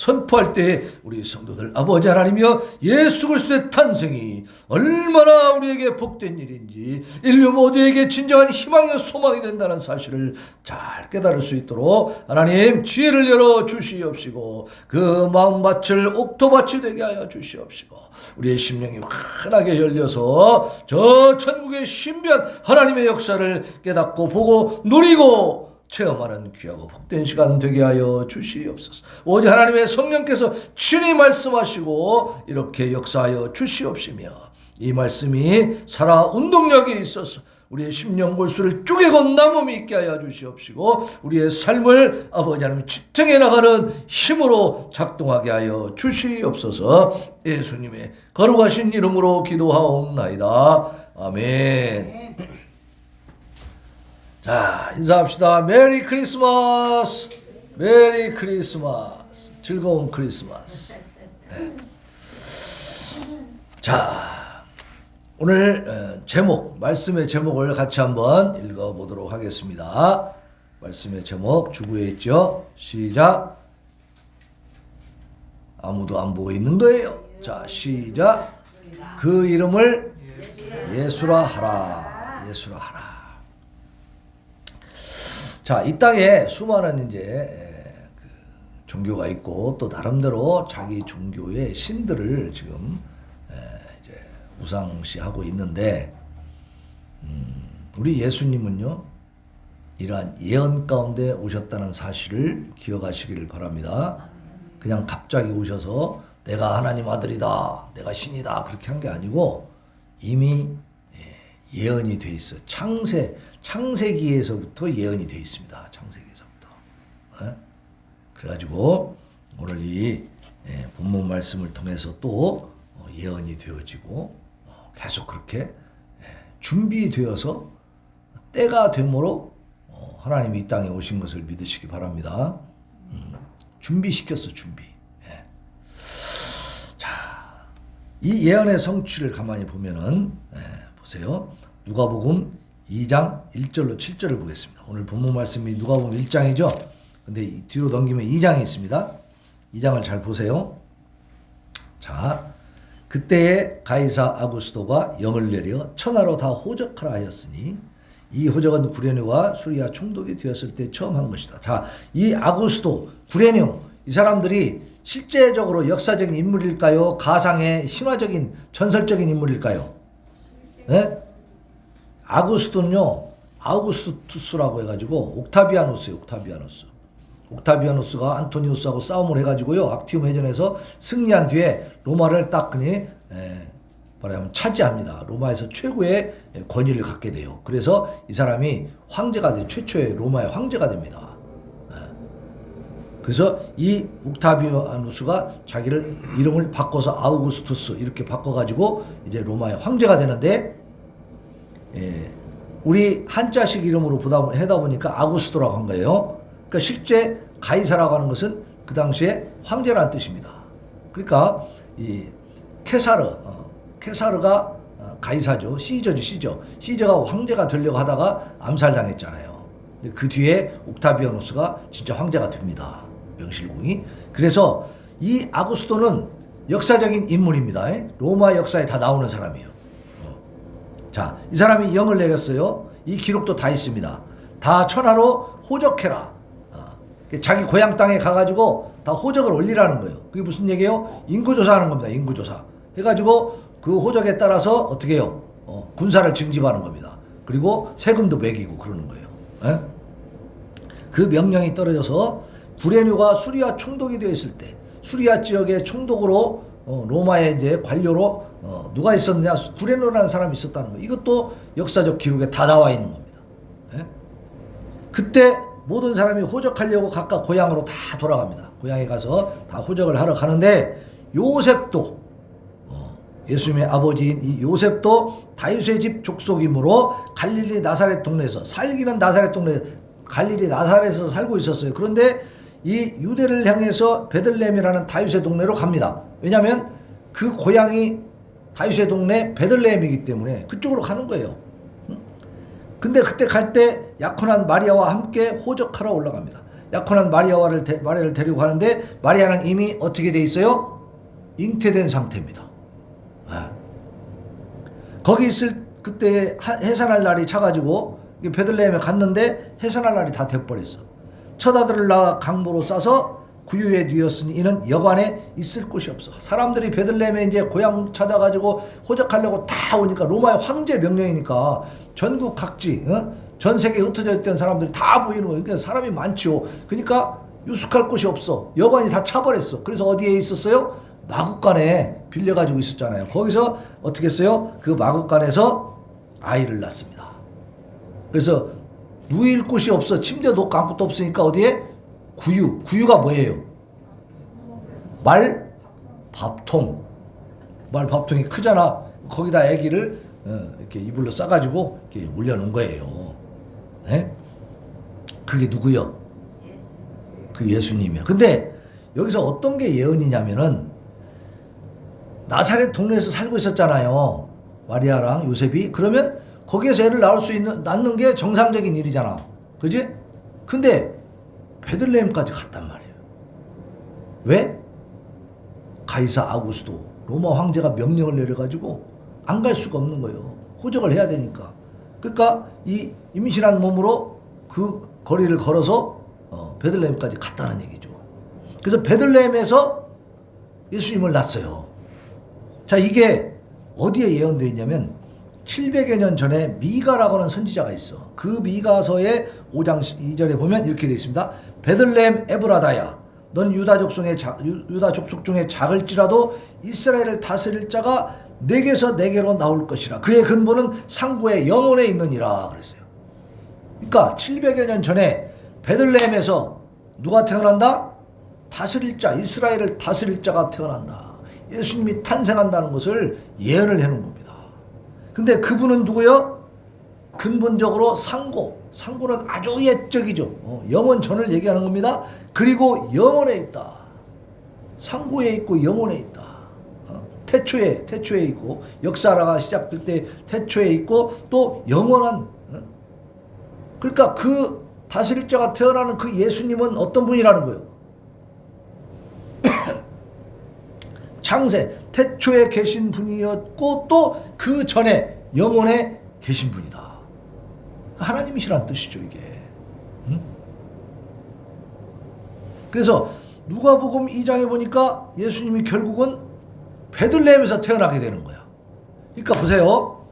선포할 때 우리 성도들 아버지 하나님이여 예수 그리스도의 탄생이 얼마나 우리에게 복된 일인지 인류 모두에게 진정한 희망이요 소망이 된다는 사실을 잘 깨달을 수 있도록 하나님 지혜를 열어 주시옵시고 그 마음밭을 옥토밭이 되게 하여 주시옵시고 우리의 심령이 환하게 열려서 저 천국의 신비한 하나님의 역사를 깨닫고 보고 누리고 체험하는 귀하고 복된 시간 되게 하여 주시옵소서. 오직 하나님의 성령께서 친히 말씀하시고 이렇게 역사하여 주시옵시며 이 말씀이 살아 운동력이 있어서 우리의 심령 골수를 쪼개고 남음이 있게 하여 주시옵시고 우리의 삶을 아버지 하나님 지탱해 나가는 힘으로 작동하게 하여 주시옵소서. 예수님의 거룩하신 이름으로 기도하옵나이다. 아멘. 자, 인사합시다. 메리 크리스마스. 메리 크리스마스. 즐거운 크리스마스. 네. 자, 오늘 제목, 말씀의 제목을 같이 한번 읽어보도록 하겠습니다. 말씀의 제목 주부에 있죠. 시작. 아무도 안 보고 있는 거예요. 자, 시작. 그 이름을 예수라 하라. 예수라 하라. 자, 이 땅에 수많은 그 종교가 있고 또 나름대로 자기 종교의 신들을 지금 이제 우상시하고 있는데 우리 예수님은요 이러한 예언 가운데 오셨다는 사실을 기억하시기를 바랍니다. 그냥 갑자기 오셔서 내가 하나님 아들이다, 내가 신이다 그렇게 한 게 아니고 이미 예언이 돼 있어. 창세기에서부터 예언이 돼 있습니다. 창세기에서부터. 그래가지고 오늘 이 본문 말씀을 통해서 또 예언이 되어지고 계속 그렇게 준비되어서 때가 되므로 하나님이 이 땅에 오신 것을 믿으시기 바랍니다. 준비시켰어, 준비. 자, 이 예언의 성취를 가만히 보면은 보세요. 누가복음 2장 1절로 7절을 보겠습니다. 오늘 본문 말씀이 누가복음 1장이죠. 근데 뒤로 넘기면 2장이 있습니다. 2장을 잘 보세요. 자, 그때에 가이사 아구스도가 영을 내려 천하로 다 호적하라 하였으니 이 호적은 구레네와 수리아 총독이 되었을 때 처음 한 것이다. 자, 이 아구스도, 구레네 이 사람들이 실제적으로 역사적인 인물일까요? 가상의 신화적인 전설적인 인물일까요? 네? 아구스도는요, 아우구스투스라고 해가지고 옥타비아누스예요. 옥타비아누스가 안토니우스하고 싸움을 해가지고요, 악티움 해전에서 승리한 뒤에 로마를 딱 그니 말하자면 차지합니다. 로마에서 최고의 권위를 갖게 돼요. 그래서 이 사람이 황제가 돼요. 최초의 로마의 황제가 됩니다. 그래서 이 옥타비아누스가 자기를 이름을 바꿔서 아우구스투스 이렇게 바꿔가지고 이제 로마의 황제가 되는데, 우리 한자식 이름으로 해다 보니까 아구스토라고 한 거예요. 그러니까 실제 가이사라고 하는 것은 그 당시에 황제라는 뜻입니다. 그러니까 이 케사르가 가이사죠. 시저가 황제가 되려고 하다가 암살당했잖아요. 그 뒤에 옥타비아누스가 진짜 황제가 됩니다. 명실공히. 그래서 이 아구스토는 역사적인 인물입니다. 로마 역사에 다 나오는 사람이에요. 자, 이 사람이 영을 내렸어요. 이 기록도 다 있습니다. 다 천하로 호적해라. 자기 고향 땅에 가가지고 다 호적을 올리라는 거예요. 그게 무슨 얘기예요? 인구조사하는 겁니다. 인구조사. 해가지고 그 호적에 따라서 어떻게 해요? 군사를 징집하는 겁니다. 그리고 세금도 매기고 그러는 거예요. 그 명령이 떨어져서 구레네가 수리아 총독이 되었을 때, 수리아 지역의 총독으로 로마의 이제 관료로 누가 있었느냐? 구레네라는 사람이 있었다는 거예요. 이것도 역사적 기록에 다 나와 있는 겁니다. 그때 모든 사람이 호적하려고 각각 고향으로 다 돌아갑니다. 고향에 가서 다 호적을 하러 가는데, 요셉도 예수님의 아버지인 이 요셉도 다윗의 집 족속이므로 갈릴리 나사렛 동네에서, 살기는 나사렛 동네 갈릴리 나사렛에서 살고 있었어요. 그런데 이 유대를 향해서 베들레헴이라는 다윗의 동네로 갑니다. 왜냐하면 그 고향이 다윗의 동네 베들레헴이기 때문에 그쪽으로 가는 거예요. 근데 그때 갈 때 약혼한 마리아와 함께 호적하러 올라갑니다. 약혼한 마리아를 데리고 가는데 마리아는 이미 어떻게 돼 있어요? 잉태된 상태입니다. 거기 있을 그때 해산할 날이 차가지고 베들레헴에 갔는데 해산할 날이 다 돼버렸어. 첫 아들을 낳아 강보로 싸서 구유에 뉘었으니 이는 여관에 있을 곳이 없어. 사람들이 베들레헴에 이제 고향 찾아가지고 호적하려고 다 오니까 로마의 황제 명령이니까 전국 각지, 전 세계에 흩어져 있던 사람들이 다 모이는 거예요. 그러니까 사람이 많죠. 그러니까 유숙할 곳이 없어. 여관이 다 차버렸어. 그래서 어디에 있었어요? 마국간에 빌려가지고 있었잖아요. 거기서 어떻게 했어요? 그 마국간에서 아이를 낳습니다. 그래서 누일 곳이 없어. 침대도 없고 아무것도 없으니까 어디에? 구유가 뭐예요? 밥통. 밥통이 크잖아. 거기다 아기를 이렇게 이불로 싸가지고 이렇게 올려놓은 거예요. 네? 그게 누구요? 그 예수님이요. 근데 여기서 어떤 게 예언이냐면은 나사렛 동네에서 살고 있었잖아요. 마리아랑 요셉이. 그러면 거기에서 애를 낳는 게 정상적인 일이잖아. 그지? 근데 베들레헴까지 갔단 말이에요. 왜? 가이사 아구스도 로마 황제가 명령을 내려가지고 안 갈 수가 없는 거예요. 호적을 해야 되니까. 그러니까 이 임신한 몸으로 그 거리를 걸어서 베들레헴까지 갔다는 얘기죠. 그래서 베들레헴에서 예수님을 낳았어요. 자, 이게 어디에 예언되어 있냐면 700여 년 전에 미가라고 하는 선지자가 있어. 그 미가서의 5장 2절에 보면 이렇게 되어 있습니다. 베들레헴 에브라다야, 넌 유다 족속 중에 작을지라도 이스라엘을 다스릴 자가 내게서 내게로 나올 것이라. 그의 근본은 상고의 영혼에 있느니라 그랬어요. 그러니까 700여 년 전에 베들레헴에서 누가 태어난다? 다스릴 자, 이스라엘을 다스릴 자가 태어난다. 예수님이 탄생한다는 것을 예언을 해놓은 겁니다. 근데 그분은 누구요? 근본적으로 상고는 아주 옛적이죠. 영원 전을 얘기하는 겁니다. 그리고 영혼에 있다. 상고에 있고 영혼에 있다. 태초에 있고, 역사가 시작될 때 태초에 있고, 또 영원한. 그러니까 그 다스릴 자가 태어나는 그 예수님은 어떤 분이라는 거예요? 창세, 태초에 계신 분이었고, 또 그 전에 영혼에 계신 분이다. 하나님이시란 뜻이죠, 이게. 그래서 누가복음 2장에 보니까 예수님이 결국은 베들레헴에서 태어나게 되는 거야. 그러니까 보세요.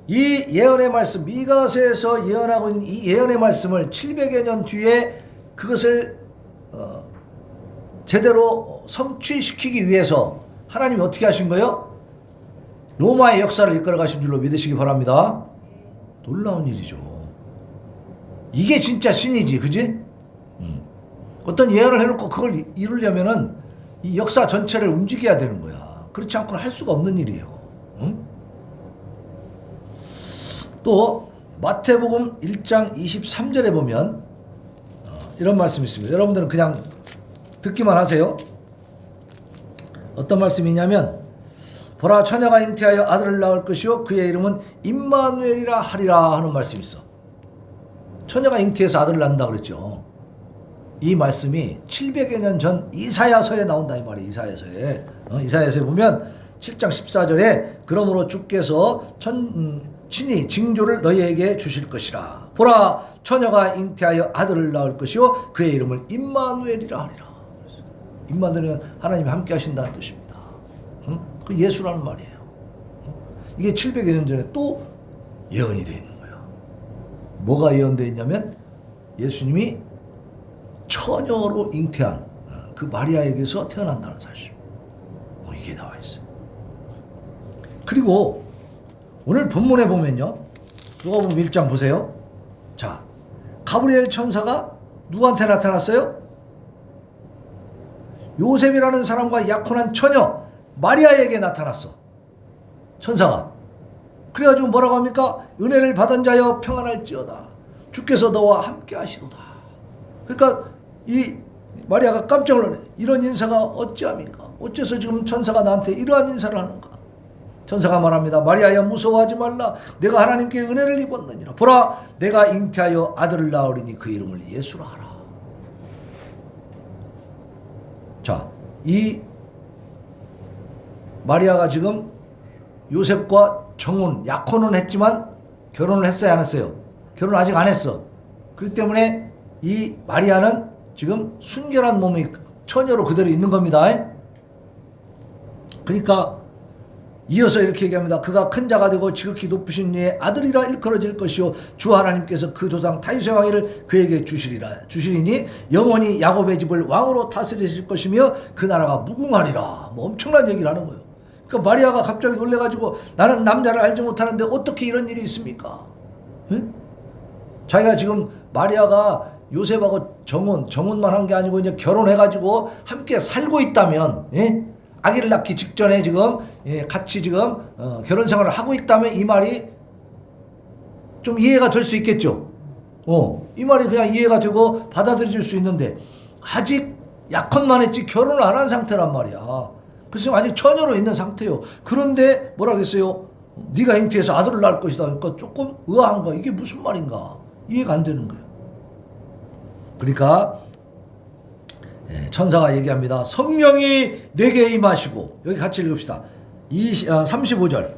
이 예언의 말씀, 미가서에서 예언하고 있는 이 예언의 말씀을 700여 년 뒤에 그것을 제대로 성취시키기 위해서 하나님이 어떻게 하신 거예요? 로마의 역사를 이끌어 가신 줄로 믿으시기 바랍니다. 놀라운 일이죠. 이게 진짜 신이지, 그지? 어떤 예언을 해놓고 그걸 이루려면은 이 역사 전체를 움직여야 되는 거야. 그렇지 않고는 할 수가 없는 일이에요. 또 마태복음 1장 23절에 보면 이런 말씀이 있습니다. 여러분들은 그냥 듣기만 하세요. 어떤 말씀이냐면, 보라, 처녀가 잉태하여 아들을 낳을 것이요 그의 이름은 임마누엘이라 하리라 하는 말씀이 있어. 처녀가 잉태해서 아들을 낳는다고 그랬죠. 이 말씀이 700여 년 전 이사야서에 나온다 이 말이에요. 이사야서에 보면 7장 14절에 그러므로 주께서 친히 징조를 너희에게 주실 것이라. 보라, 처녀가 잉태하여 아들을 낳을 것이요 그의 이름을 임마누엘이라 하리라. 임마누엘은 하나님이 함께 하신다는 뜻입니다. 그 예수라는 말이에요. 이게 700여 년 전에 또 예언이 되어 있는 거예요. 뭐가 예언되어 있냐면 예수님이 처녀로 잉태한 그 마리아에게서 태어난다는 사실. 이게 나와 있어요. 그리고 오늘 본문에 보면요. 누가복음 1장 보세요. 자, 가브리엘 천사가 누구한테 나타났어요? 요셉이라는 사람과 약혼한 처녀 마리아에게 나타났어. 천사가. 그래가지고 뭐라고 합니까? 은혜를 받은 자여 평안할지어다. 주께서 너와 함께 하시도다. 그러니까 이 마리아가 깜짝 놀래. 이런 인사가 어찌합니까? 어째서 지금 천사가 나한테 이러한 인사를 하는가? 천사가 말합니다. 마리아야, 무서워하지 말라. 내가 하나님께 은혜를 입었느니라. 보라, 내가 잉태하여 아들을 낳으리니 그 이름을 예수라 하라. 이 마리아가 지금 요셉과 정혼, 약혼은 했지만 결혼을 했어요, 안 했어요? 결혼 아직 안 했어. 그렇기 때문에 이 마리아는 지금 순결한 몸이 처녀로 그대로 있는 겁니다. 그러니까 이어서 이렇게 얘기합니다. 그가 큰 자가 되고 지극히 높으신 이의 아들이라 일컬어질 것이요 주 하나님께서 그 조상 다윗의 왕위를 그에게 주시리니 영원히 야곱의 집을 왕으로 다스리실 것이며 그 나라가 무궁하리라. 뭐 엄청난 얘기를 하는 거예요. 그러니까 마리아가 갑자기 놀래가지고 나는 남자를 알지 못하는데 어떻게 이런 일이 있습니까? 응? 자기가 지금 마리아가 요셉하고 정혼만 한 게 아니고 이제 결혼해가지고 함께 살고 있다면, 예? 아기를 낳기 직전에 지금 같이 지금 결혼 생활을 하고 있다면 이 말이 좀 이해가 될 수 있겠죠. 이 말이 그냥 이해가 되고 받아들여질 수 있는데 아직 약혼만 했지 결혼을 안 한 상태란 말이야. 그래서 아직 처녀로 있는 상태요. 그런데 뭐라 그랬어요? 네가 잉태해서 아들을 낳을 것이다. 그러니까 조금 의아한 거야. 이게 무슨 말인가? 이해가 안 되는 거예요. 그러니까 천사가 얘기합니다. 성령이 내게 임하시고, 여기 같이 읽읍시다. 35절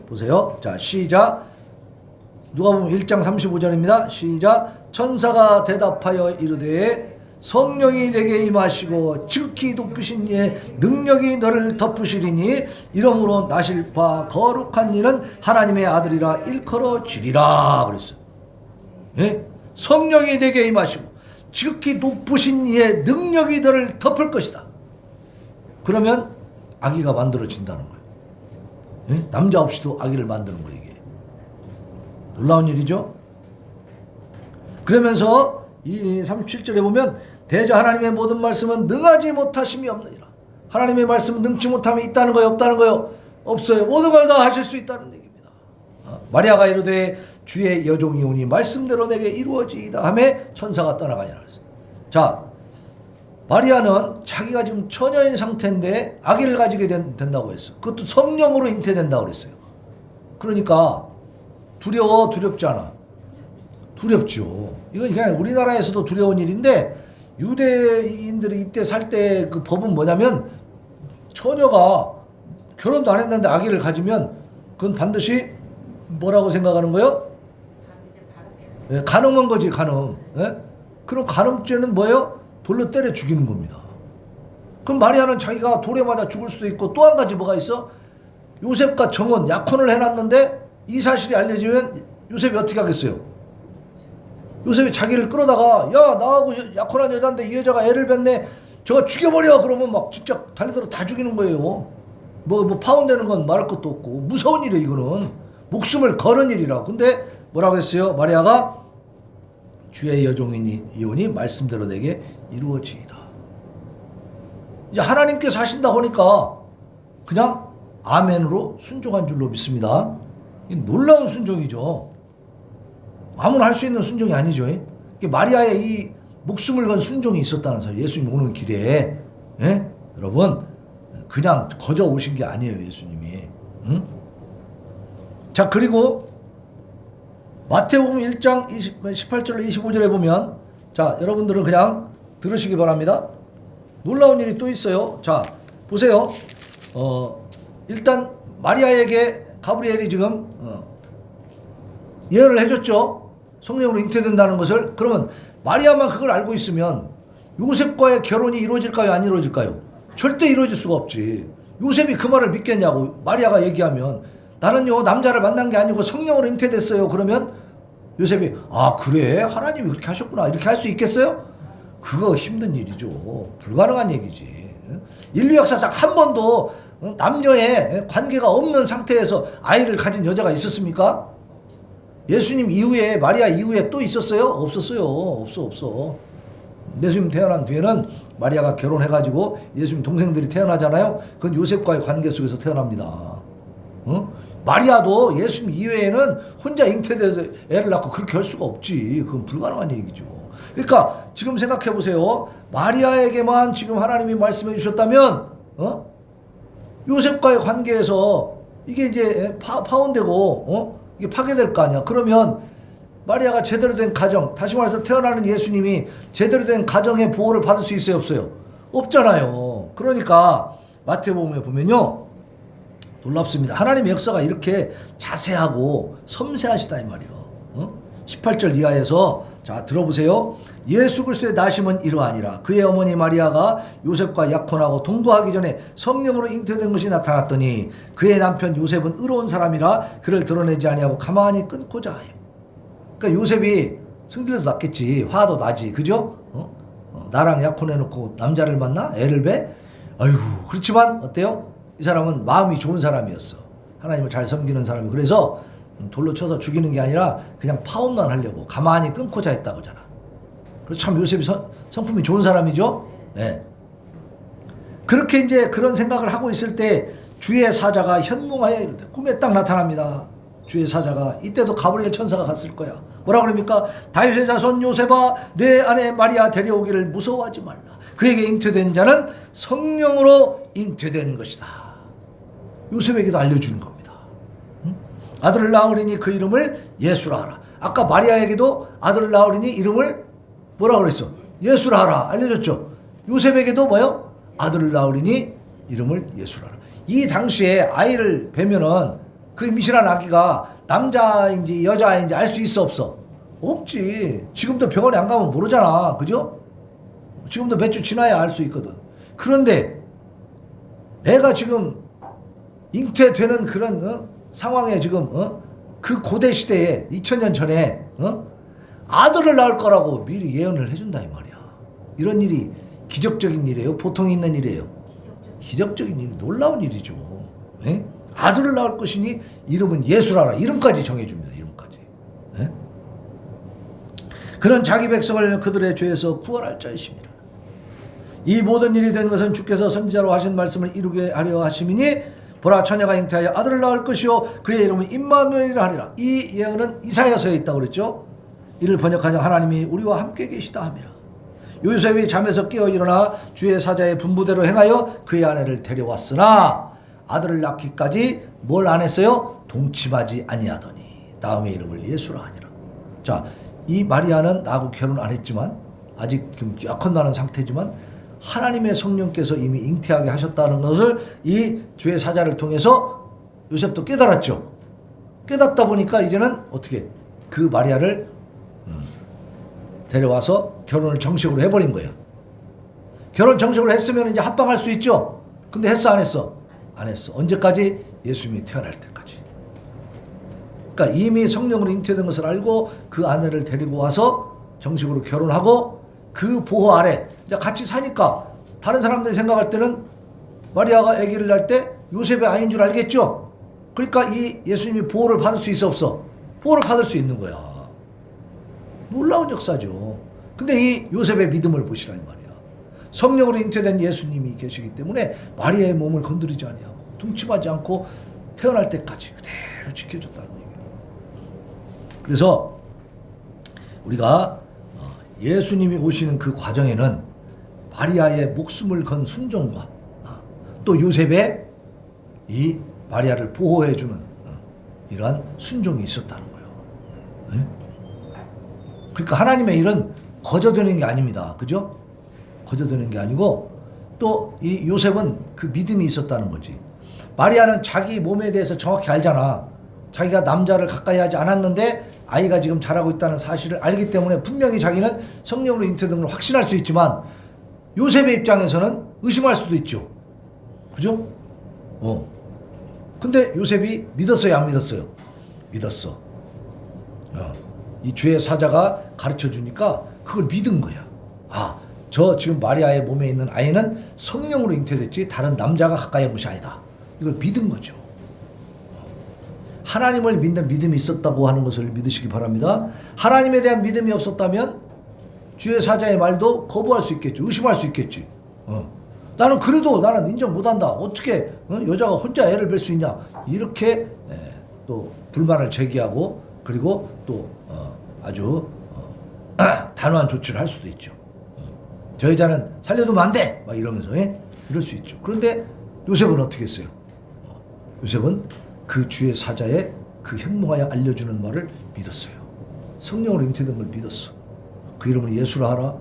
보세요. 자, 시작. 누가복음 1장 35절입니다. 시작. 천사가 대답하여 이르되 성령이 내게 임하시고 지극히 높으신 이의 능력이 너를 덮으시리니 이러므로 나실 바 거룩한 이는 하나님의 아들이라 일컬어지리라 그랬어요. 예? 성령이 내게 임하시고 지극히 높으신 이의 능력이 너를 덮을 것이다. 그러면 아기가 만들어진다는 거예요. 예? 남자 없이도 아기를 만드는 거예요. 이게 놀라운 일이죠. 그러면서 이 37절에 보면 대저 하나님의 모든 말씀은 능하지 못하심이 없느니라. 하나님의 말씀은 능치 못함이 있다는 거예요, 없다는 거예요? 없어요. 모든 걸 다 하실 수 있다는 얘기입니다. 마리아가 이르되 주의 여종이 오니 말씀대로 내게 이루어지이다 하매 천사가 떠나가니라. 자, 마리아는 자기가 지금 처녀인 상태인데 아기를 가지게 된다고 했어. 그것도 성령으로 잉태된다고 그랬어요. 그러니까 두렵지 않아? 두렵죠. 이건 그냥 우리나라에서도 두려운 일인데 유대인들이 이때 살 때 그 법은 뭐냐면 처녀가 결혼도 안 했는데 아기를 가지면 그건 반드시 뭐라고 생각하는 거예요? 예, 간음한 거지, 간음. 예? 그럼 간음죄는 뭐예요? 돌로 때려 죽이는 겁니다. 그럼 마리아는 자기가 돌에 맞아 죽을 수도 있고 또 한 가지 뭐가 있어? 요셉과 정혼, 약혼을 해놨는데 이 사실이 알려지면 요셉이 어떻게 하겠어요? 요셉이 자기를 끌어다가 야 나하고 약혼한 여자인데 이 여자가 애를 뱉네 저거 죽여버려 그러면 막 진짜 달리도록 다 죽이는 거예요. 뭐 파혼되는 건 말할 것도 없고 무서운 일이에요. 이거는 목숨을 거는 일이라. 근데 뭐라고 했어요? 마리아가 주의 여종이오니 말씀대로 내게 이루어지이다. 이제 하나님께서 하신다고 하니까 그냥 아멘으로 순종한 줄로 믿습니다. 놀라운 순종이죠. 아무나 할 수 있는 순종이 아니죠. 마리아의 이 목숨을 건 순종이 있었다는 사실. 예수님 오는 길에, 예? 여러분 그냥 거저 오신 게 아니에요. 예수님이. 응? 자, 그리고 마태복음 1장 18절로 25절에 보면, 자, 여러분들은 그냥 들으시기 바랍니다. 놀라운 일이 또 있어요. 자, 보세요. 일단 마리아에게 가브리엘이 지금 예언을 해줬죠. 성령으로 잉태된다는 것을. 그러면 마리아만 그걸 알고 있으면 요셉과의 결혼이 이루어질까요? 안 이루어질까요? 절대 이루어질 수가 없지. 요셉이 그 말을 믿겠냐고. 마리아가 얘기하면 나는요 남자를 만난 게 아니고 성령으로 잉태됐어요. 그러면 요셉이 아 그래? 하나님이 그렇게 하셨구나. 이렇게 할 수 있겠어요? 그거 힘든 일이죠. 불가능한 얘기지. 인류 역사상 한 번도 남녀의 관계가 없는 상태에서 아이를 가진 여자가 있었습니까? 예수님 이후에, 마리아 이후에 또 있었어요? 없었어요. 없어. 예수님 태어난 뒤에는 마리아가 결혼해가지고 예수님 동생들이 태어나잖아요. 그건 요셉과의 관계 속에서 태어납니다. 마리아도 예수님 이외에는 혼자 잉태돼서 애를 낳고 그렇게 할 수가 없지. 그건 불가능한 얘기죠. 그러니까 지금 생각해 보세요. 마리아에게만 지금 하나님이 말씀해 주셨다면 요셉과의 관계에서 이게 이제 파혼되고 이게 파괴될 거 아니야. 그러면 마리아가 제대로 된 가정, 다시 말해서 태어나는 예수님이 제대로 된 가정의 보호를 받을 수 있어요, 없어요? 없잖아요. 그러니까 마태복음에 보면요, 놀랍습니다. 하나님의 역사가 이렇게 자세하고 섬세하시다 이 말이에요. 18절 이하에서 자 들어보세요. 예수 그리스도의 나심은 이러하니라. 그의 어머니 마리아가 요셉과 약혼하고 동거하기 전에 성령으로 잉태된 것이 나타났더니 그의 남편 요셉은 의로운 사람이라 그를 드러내지 아니하고 가만히 끊고자 하여. 그러니까 요셉이 승질도 났겠지. 화도 나지. 그죠? 나랑 약혼해놓고 남자를 만나? 애를 배? 아이고. 그렇지만 어때요? 이 사람은 마음이 좋은 사람이었어. 하나님을 잘 섬기는 사람이. 그래서 돌로 쳐서 죽이는 게 아니라 그냥 파혼만 하려고 가만히 끊고자 했다고잖아. 그래서 참 요셉이 성품이 좋은 사람이죠. 네. 그렇게 이제 그런 생각을 하고 있을 때 주의 사자가 현몽하여 이르되 꿈에 딱 나타납니다. 주의 사자가 이때도 가브리엘 천사가 갔을 거야. 뭐라 그럽니까? 다윗의 자손 요셉아 내 아내 마리아 데려오기를 무서워하지 말라. 그에게 잉태된 자는 성령으로 잉태된 것이다. 요셉에게도 알려주는 겁니다. 아들을 낳으리니 그 이름을 예수라 하라. 아까 마리아에게도 아들을 낳으리니 이름을 뭐라 그랬어? 예수라 하라. 알려줬죠. 요셉에게도 뭐요? 아들을 낳으리니 이름을 예수라 하라. 이 당시에 아이를 뵈면은 그 임신한 아기가 남자인지 여자인지 알 수 있어 없어? 없지. 지금도 병원에 안 가면 모르잖아. 그죠? 지금도 몇 주 지나야 알 수 있거든. 그런데 내가 지금 잉태되는 그런 상황에 지금 그 고대 시대에 2000년 전에 아들을 낳을 거라고 미리 예언을 해준다 이 말이야. 이런 일이 기적적인 일이에요? 보통 있는 일이에요? 기적적인 일, 놀라운 일이죠. 에? 아들을 낳을 것이니 이름은 예수라라. 이름까지 정해줍니다. 이름까지. 에? 그는 자기 백성을 그들의 죄에서 구원할 자이십니다. 이 모든 일이 된 것은 주께서 선지자로 하신 말씀을 이루게 하려 하심이니 보라 처녀가 잉태하여 아들을 낳을 것이요 그의 이름은 임마누엘이라 하리라. 이 예언은 이사야서에 있다고 그랬죠. 이를 번역하자 하나님이 우리와 함께 계시다 함이라. 요셉이 잠에서 깨어 일어나 주의 사자의 분부대로 행하여 그의 아내를 데려왔으나 아들을 낳기까지 뭘 안 했어요? 동침하지 아니하더니 다음의 이름을 예수라 하니라. 자, 이 마리아는 나하고 결혼 안 했지만 아직 약혼 나는 상태지만 하나님의 성령께서 이미 잉태하게 하셨다는 것을 이 주의 사자를 통해서 요셉도 깨달았죠. 깨닫다 보니까 이제는 어떻게 그 마리아를 데려와서 결혼을 정식으로 해버린 거예요. 결혼 정식으로 했으면 이제 합방할 수 있죠. 근데 했어 안 했어? 안 했어. 언제까지? 예수님이 태어날 때까지. 그러니까 이미 성령으로 잉태된 것을 알고 그 아내를 데리고 와서 정식으로 결혼하고 그 보호 아래 이제 같이 사니까 다른 사람들이 생각할 때는 마리아가 아기를 낳을 때 요셉의 아이인 줄 알겠죠. 그러니까 이 예수님이 보호를 받을 수 있어 없어? 보호를 받을 수 있는 거야. 놀라운 역사죠. 근데 이 요셉의 믿음을 보시라 이 말이야. 성령으로 잉태된 예수님이 계시기 때문에 마리아의 몸을 건드리지 아니하고 동침하지 않고 태어날 때까지 그대로 지켜줬다는 얘기예요. 그래서 우리가 예수님이 오시는 그 과정에는 마리아의 목숨을 건 순종과 또 요셉의 이 마리아를 보호해주는 이러한 순종이 있었다는 거예요. 그러니까 하나님의 일은 거저되는 게 아닙니다. 그죠? 거저되는 게 아니고 또 이 요셉은 그 믿음이 있었다는 거지. 마리아는 자기 몸에 대해서 정확히 알잖아. 자기가 남자를 가까이 하지 않았는데 아이가 지금 자라고 있다는 사실을 알기 때문에 분명히 자기는 성령으로 잉태된 걸 확신할 수 있지만 요셉의 입장에서는 의심할 수도 있죠. 그죠? 근데 요셉이 믿었어요, 안 믿었어요? 믿었어. 이 주의 사자가 가르쳐 주니까 그걸 믿은 거야. 저 지금 마리아의 몸에 있는 아이는 성령으로 잉태됐지 다른 남자가 가까이 한 것이 아니다. 이걸 믿은 거죠. 하나님을 믿는 믿음이 있었다고 하는 것을 믿으시기 바랍니다. 하나님에 대한 믿음이 없었다면 주의 사자의 말도 거부할 수 있겠죠. 의심할 수 있겠지. 나는 그래도 나는 인정 못한다. 어떻게 여자가 혼자 애를 뵐 수 있냐. 이렇게 또 불만을 제기하고 그리고 또 아주 단호한 조치를 할 수도 있죠. 저 여자는 살려두면 안 돼! 막 이러면서 이럴 수 있죠. 그런데 요셉은 어떻게 했어요? 요셉은 그 주의 사자의 그 현몽하여 알려주는 말을 믿었어요. 성령으로 잉태된 걸 믿었어. 그 이름을 예수라 하라.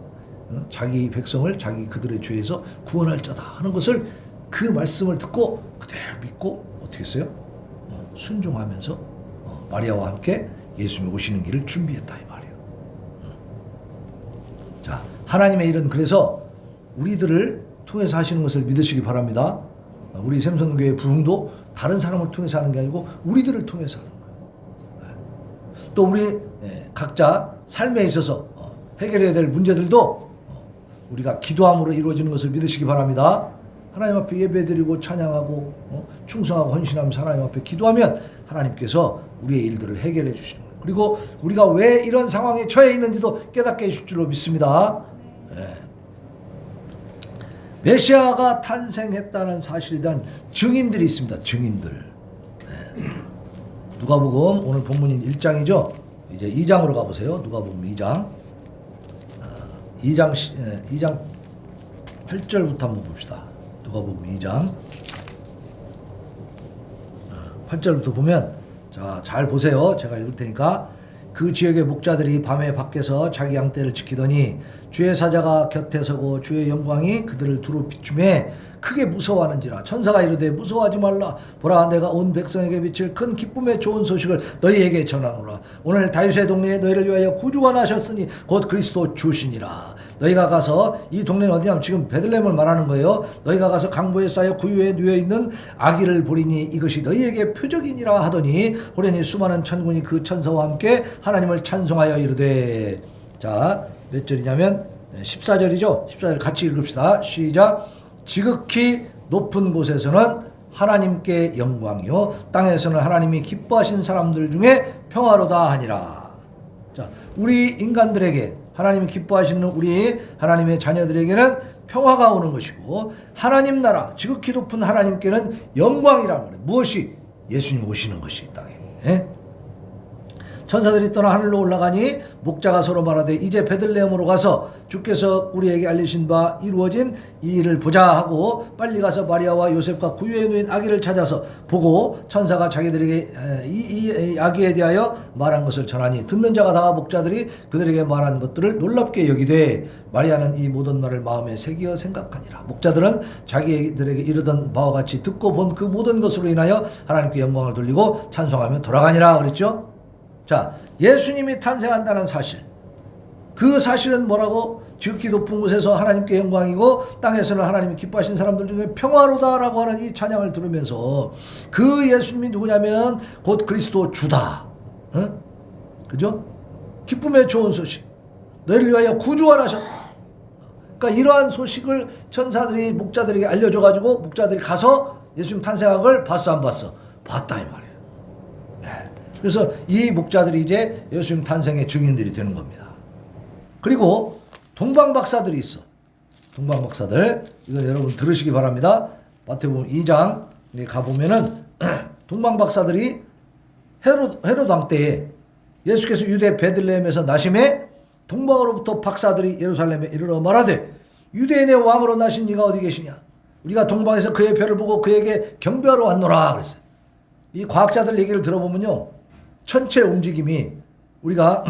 자기 백성을 자기 그들의 죄에서 구원할 자다 하는 것을 그 말씀을 듣고 그대로 믿고 어떻게 했어요? 순종하면서 마리아와 함께 예수님이 오시는 길을 준비했다 이 말이에요. 자, 하나님의 일은 그래서 우리들을 통해서 하시는 것을 믿으시기 바랍니다. 우리 샘선교회 부흥도 다른 사람을 통해서 하는 게 아니고 우리들을 통해서 하는 거예요. 또 우리 각자 삶에 있어서 해결해야 될 문제들도 우리가 기도함으로 이루어지는 것을 믿으시기 바랍니다. 하나님 앞에 예배드리고 찬양하고 충성하고 헌신하면서 하나님 앞에 기도하면 하나님께서 우리의 일들을 해결해 주시는 거예요. 그리고 우리가 왜 이런 상황에 처해 있는지도 깨닫게 해줄 줄로 믿습니다. 메시아가 탄생했다는 사실에 대한 증인들이 있습니다. 증인들. 누가복음 오늘 본문인 1장이죠. 이제 2장으로 가보세요. 누가복음 2장. 2장 8절부터 한번 봅시다. 누가복음 2장 8절부터 보면, 자, 잘 보세요. 제가 읽을 테니까. 그 지역의 목자들이 밤에 밖에서 자기 양떼를 지키더니 주의 사자가 곁에 서고 주의 영광이 그들을 두루 비추매 크게 무서워하는지라. 천사가 이르되 무서워하지 말라. 보라, 내가 온 백성에게 비칠 큰 기쁨의 좋은 소식을 너희에게 전하노라. 오늘 다윗의 동네에 너희를 위하여 구주가 나셨으니 곧 그리스도 주시니라. 너희가 가서, 이 동네는 어디냐면 지금 베들레헴을 말하는 거예요. 너희가 가서 강보에 쌓여 구유에 누워있는 아기를 보리니 이것이 너희에게 표적이니라 하더니 호련히 수많은 천군이 그 천사와 함께 하나님을 찬송하여 이르되. 자, 몇 절이냐면 14절이죠. 14절 같이 읽읍시다. 시작. 지극히 높은 곳에서는 하나님께 영광이요 땅에서는 하나님이 기뻐하신 사람들 중에 평화로다 하니라. 자, 우리 인간들에게 하나님이 기뻐하시는 우리 하나님의 자녀들에게는 평화가 오는 것이고, 하나님 나라 지극히 높은 하나님께는 영광이라는 거예요. 무엇이? 예수님 오시는 것이 이 땅에. 천사들이 떠나 하늘로 올라가니 목자가 서로 말하되 이제 베들레헴으로 가서 주께서 우리에게 알리신 바 이루어진 이 일을 보자 하고 빨리 가서 마리아와 요셉과 구유에 누인 아기를 찾아서 보고 천사가 자기들에게 이 아기에 대하여 말한 것을 전하니 듣는 자가 다 목자들이 그들에게 말한 것들을 놀랍게 여기되 마리아는 이 모든 말을 마음에 새기어 생각하니라. 목자들은 자기들에게 이르던 바와 같이 듣고 본 그 모든 것으로 인하여 하나님께 영광을 돌리고 찬송하며 돌아가니라 그랬죠. 자, 예수님이 탄생한다는 사실, 그 사실은 뭐라고? 지극히 높은 곳에서 하나님께 영광이고 땅에서는 하나님이 기뻐하신 사람들 중에 평화로다라고 하는 이 찬양을 들으면서 그 예수님이 누구냐면 곧 그리스도 주다. 응? 그죠? 기쁨의 좋은 소식, 너희를 위하여 구주가 나셨다. 그러니까 이러한 소식을 천사들이 목자들에게 알려줘가지고 목자들이 가서 예수님 탄생한 걸 봤어 안 봤어? 봤다 이 말이에요. 그래서 이 목자들이 이제 예수님 탄생의 증인들이 되는 겁니다. 그리고 동방박사들이 있어. 동방박사들, 이거 여러분 들으시기 바랍니다. 마태복음 2장 가보면은 동방박사들이 헤롯 왕 때에 예수께서 유대 베들레헴에서 나심에 동방으로부터 박사들이 예루살렘에 이르러 말하되 유대인의 왕으로 나신 네가 어디 계시냐? 우리가 동방에서 그의 별을 보고 그에게 경배하러 왔노라 그랬어요. 이 과학자들 얘기를 들어보면요, 천체 움직임이 우리가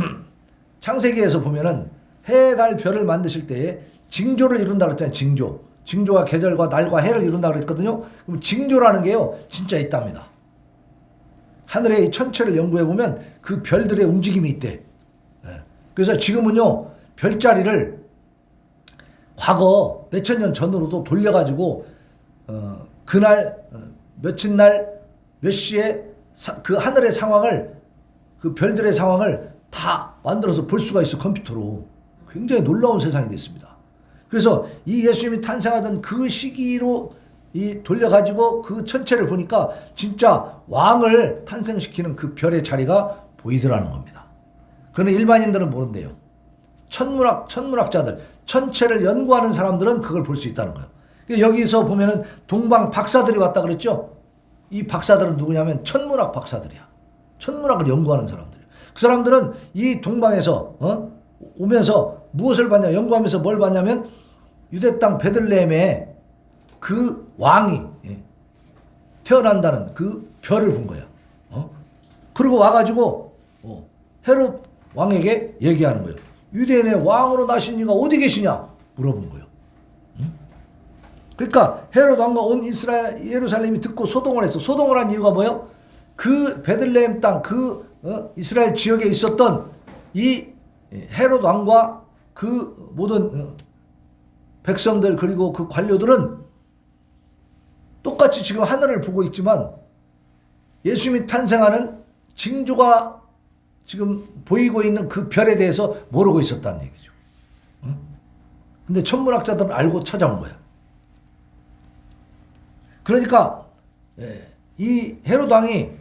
창세기에서 보면은 해, 달, 별을 만드실 때 징조를 이룬다 그랬잖아요. 징조가 계절과 날과 해를 이룬다 그랬거든요. 그럼 징조라는 게요 진짜 있답니다. 하늘의 이 천체를 연구해 보면 그 별들의 움직임이 있대. 그래서 지금은요 별자리를 과거 몇천 년 전으로도 돌려가지고 그날 며칠 날 몇 시에 그 하늘의 상황을, 그 별들의 상황을 다 만들어서 볼 수가 있어. 컴퓨터로. 굉장히 놀라운 세상이 됐습니다. 그래서 이 예수님이 탄생하던 그 시기로 이 돌려가지고 그 천체를 보니까 진짜 왕을 탄생시키는 그 별의 자리가 보이더라는 겁니다. 그러나 일반인들은 모른대요. 천문학자들, 천체를 연구하는 사람들은 그걸 볼 수 있다는 거예요. 여기서 보면은 동방 박사들이 왔다 그랬죠. 이 박사들은 누구냐면 천문학 박사들이야. 천문학을 연구하는 사람들이야. 그 사람들은 이 동방에서 오면서 무엇을 봤냐, 연구하면서 뭘 봤냐면 유대 땅 베들레헴에 그 왕이 태어난다는 그 별을 본 거야. 그리고 와가지고 헤롯 왕에게 얘기하는 거예요. 유대인의 왕으로 나신 이가 어디 계시냐 물어본 거예요. 그러니까 헤롯 왕과 온 이스라엘 예루살렘이 듣고 소동을 했어. 소동을 한 이유가 뭐예요? 그 베들레헴 땅, 그 이스라엘 지역에 있었던 이 헤롯 왕과 그 모든 백성들 그리고 그 관료들은 똑같이 지금 하늘을 보고 있지만 예수님이 탄생하는 징조가 지금 보이고 있는 그 별에 대해서 모르고 있었다는 얘기죠. 근데 천문학자들은 알고 찾아온 거야. 그러니까 이 헤롯 왕이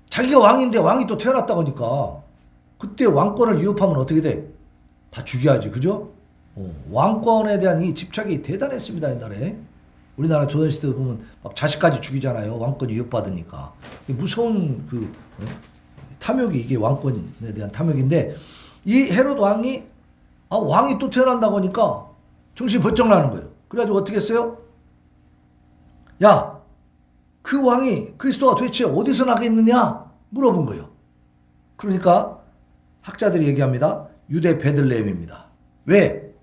자기가 왕인데 왕이 또 태어났다고 하니까 그때 왕권을 위협하면 어떻게 돼? 다 죽여야지. 그죠? 왕권에 대한 이 집착이 대단했습니다. 옛날에. 우리나라 조선시대 보면 막 자식까지 죽이잖아요. 왕권이 위협받으니까. 무서운 그 탐욕이 이게 왕권에 대한 탐욕인데 이 헤롯 왕이 왕이 또 태어난다고 하니까 정신이 번쩍 나는 거예요. 그래가지고 어떻게 했어요? 야, 그 왕이 그리스도가 도대체 어디서 나겠느냐 물어본 거예요. 그러니까 학자들이 얘기합니다. 유대 베들레헴입니다. 왜?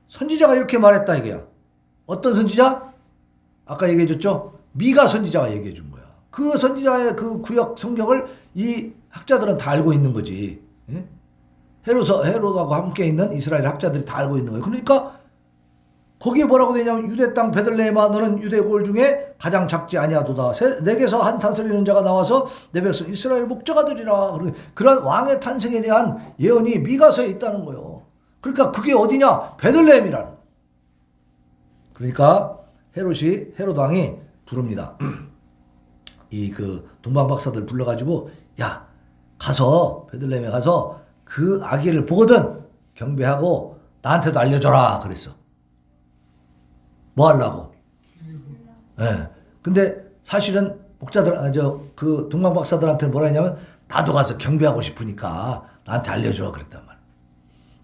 선지자가 이렇게 말했다 이게야. 어떤 선지자? 아까 얘기해 줬죠? 미가 선지자가 얘기해 준 거야. 그 선지자의 그 구약 성경을 이 학자들은 다 알고 있는 거지. 헤롯하고 함께 있는 이스라엘 학자들이 다 알고 있는 거예요. 그러니까 거기에 뭐라고 되냐면 유대 땅 베들레헴아 너는 유대 골 중에 가장 작지 아니하도다. 내게서 한 다스리는 자가 나와서 내 백성 이스라엘 목자가 되리라. 그런 왕의 탄생에 대한 예언이 미가서에 있다는 거예요. 그러니까 그게 어디냐? 베들레헴이라는 거예요. 그러니까 헤롯 왕이 부릅니다. 이 그 동방 박사들 불러가지고 야 가서 베들레헴에 가서 그 아기를 보거든 경배하고 나한테도 알려줘라 그랬어. 뭐 하려고? 예. 근데 사실은 목자들 그 동방 박사들한테 뭐라 했냐면 나도 가서 경배하고 싶으니까 나한테 알려줘 그랬단 말이야.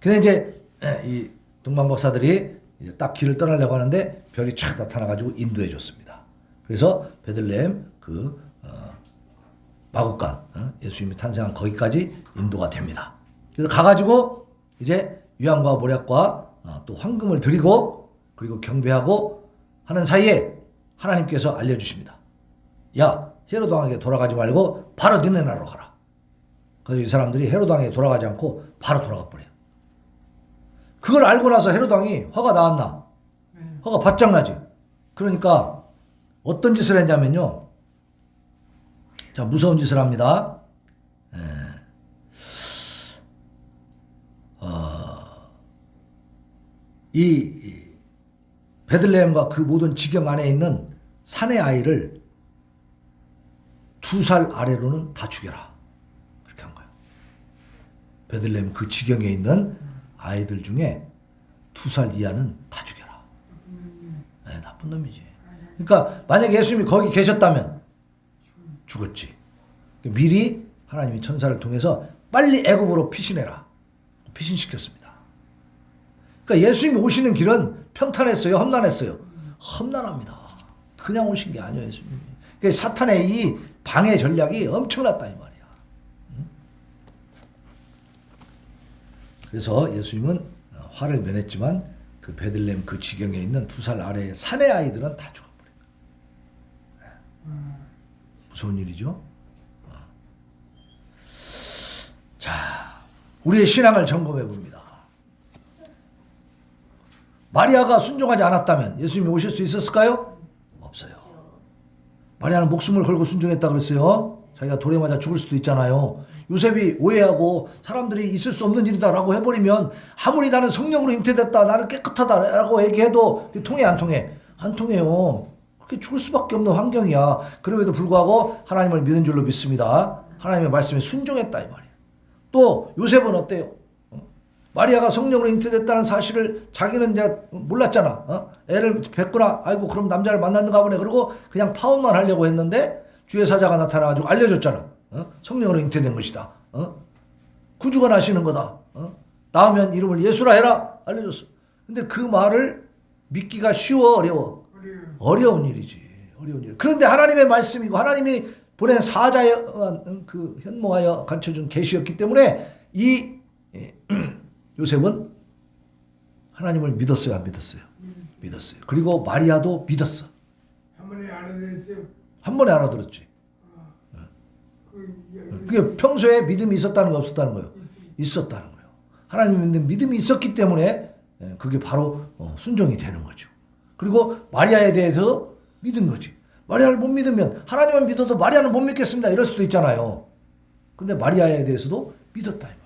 근데 이제 이 동방 박사들이 이제 딱 길을 떠나려고 하는데 별이 촥 나타나가지고 인도해 줬습니다. 그래서 베들레헴 그 마국간 예수님이 탄생한 거기까지 인도가 됩니다. 그래서 가가지고 이제 유향과 모략과 또 황금을 드리고 그리고 경배하고 하는 사이에 하나님께서 알려주십니다. 야 헤롯 왕에게 돌아가지 말고 바로 너네 나라로 가라. 그래서 이 사람들이 헤롯 왕에게 돌아가지 않고 바로 돌아가 버려요. 그걸 알고 나서 헤롯 왕이 화가 나왔나? 화가 바짝 나지. 그러니까 어떤 짓을 했냐면요. 자, 무서운 짓을 합니다. 이 베들레헴과 그 모든 지경 안에 있는 산의 아이를 2살 아래로는 다 죽여라. 그렇게 한 거예요. 베들레헴 그 지경에 있는 아이들 중에 2살 이하는 다 죽여라. 네, 나쁜 놈이지. 그러니까 만약에 예수님이 거기 계셨다면 죽었지. 미리 하나님이 천사를 통해서 빨리 애굽으로 피신해라. 피신시켰습니다. 그러니까 예수님이 오시는 길은 평탄했어요? 험난했어요? 험난합니다. 그냥 오신 게 아니에요. 예수님이. 그러니까 사탄의 이 방해 전략이 엄청났다 이 말이야. 그래서 예수님은 화를 면했지만 그 베들레헴 그 지경에 있는 2살 아래의 산의 아이들은 다 죽어버린 거예요. 무서운 일이죠. 자, 우리의 신앙을 점검해 봅니다. 마리아가 순종하지 않았다면 예수님이 오실 수 있었을까요? 없어요. 마리아는 목숨을 걸고 순종했다 그랬어요. 자기가 돌에 맞아 죽을 수도 있잖아요. 요셉이 오해하고 사람들이 있을 수 없는 일이다라고 해버리면 아무리 나는 성령으로 잉태됐다 나는 깨끗하다라고 얘기해도 통해 안 통해? 안 통해요. 그렇게 죽을 수밖에 없는 환경이야. 그럼에도 불구하고 하나님을 믿은 줄로 믿습니다. 하나님의 말씀에 순종했다 이 말이야. 또 요셉은 어때요? 마리아가 성령으로 잉태됐다는 사실을 자기는 이제 몰랐잖아. 애를 뵙구나. 아이고 그럼 남자를 만났는가 보네. 그러고 그냥 파혼만 하려고 했는데 주의 사자가 나타나가지고 알려줬잖아. 성령으로 잉태된 것이다. 구주가 나시는 거다. 나오면 이름을 예수라 해라. 알려줬어. 근데 그 말을 믿기가 쉬워 어려워? 어려운 일이지. 어려운 일. 그런데 하나님의 말씀이고 하나님이 보낸 사자의 그 현모하여 가르쳐준 계시였기 때문에 이 요셉은 하나님을 믿었어요, 안 믿었어요? 믿었어요. 그리고 마리아도 믿었어. 한 번에 알아들었어요. 한 번에 알아들었지. 그게 평소에 믿음이 있었다는 거 없었다는 거예요? 있었다는 거예요. 하나님 믿음이 있었기 때문에 그게 바로 순종이 되는 거죠. 그리고 마리아에 대해서 믿은 거지. 마리아를 못 믿으면 하나님을 믿어도 마리아는 못 믿겠습니다. 이럴 수도 있잖아요. 근데 마리아에 대해서도 믿었다 이 말이에요.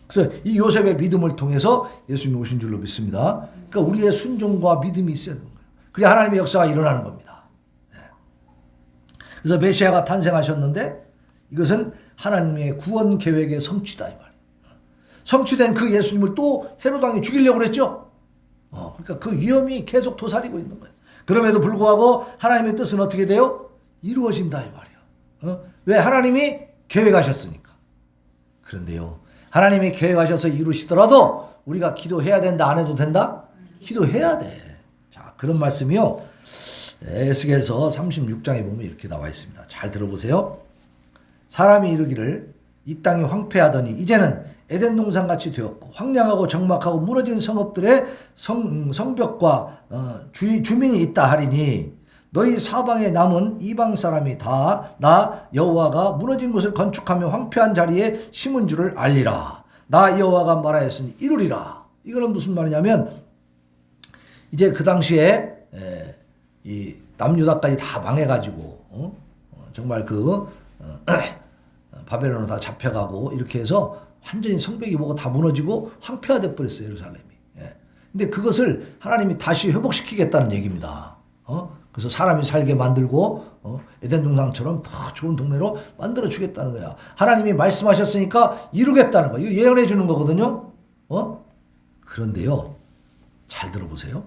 그래서 이 요셉의 믿음을 통해서 예수님이 오신 줄로 믿습니다. 그러니까 우리의 순종과 믿음이 있어야 되는 거예요. 그래야 하나님의 역사가 일어나는 겁니다. 그래서 메시아가 탄생하셨는데 이것은 하나님의 구원 계획의 성취다 이 말이에요. 성취된 그 예수님을 또 헤롯 왕이 죽이려고 그랬죠. 그러니까 그 위험이 계속 도사리고 있는 거예요. 그럼에도 불구하고 하나님의 뜻은 어떻게 돼요? 이루어진다 이 말이에요. 왜? 하나님이 계획하셨으니까. 그런데요, 하나님이 계획하셔서 이루시더라도 우리가 기도해야 된다, 안 해도 된다? 기도해야 돼. 자, 그런 말씀이요, 에스겔서 36장에 보면 이렇게 나와 있습니다. 잘 들어보세요. 사람이 이르기를 이 땅이 황폐하더니 이제는 에덴 동산같이 되었고 황량하고 적막하고 무너진 성읍들의 성벽과 주민이 있다 하리니 너희 사방에 남은 이방 사람이 다 나 여호와가 무너진 곳을 건축하며 황폐한 자리에 심은 줄을 알리라. 나 여호와가 말하였으니 이루리라. 이거는 무슨 말이냐면 이제 그 당시에 이 남유다까지 다 망해가지고 정말 바벨론으로 다 잡혀가고 이렇게 해서 완전히 성벽이 뭐가 다 무너지고 황폐화돼 버렸어요, 예루살렘이. 근데 그것을 하나님이 다시 회복시키겠다는 얘기입니다. 그래서 사람이 살게 만들고 에덴 동산처럼 더 좋은 동네로 만들어 주겠다는 거야. 하나님이 말씀하셨으니까 이루겠다는 거야. 이거 예언해 주는 거거든요. 그런데요, 잘 들어보세요.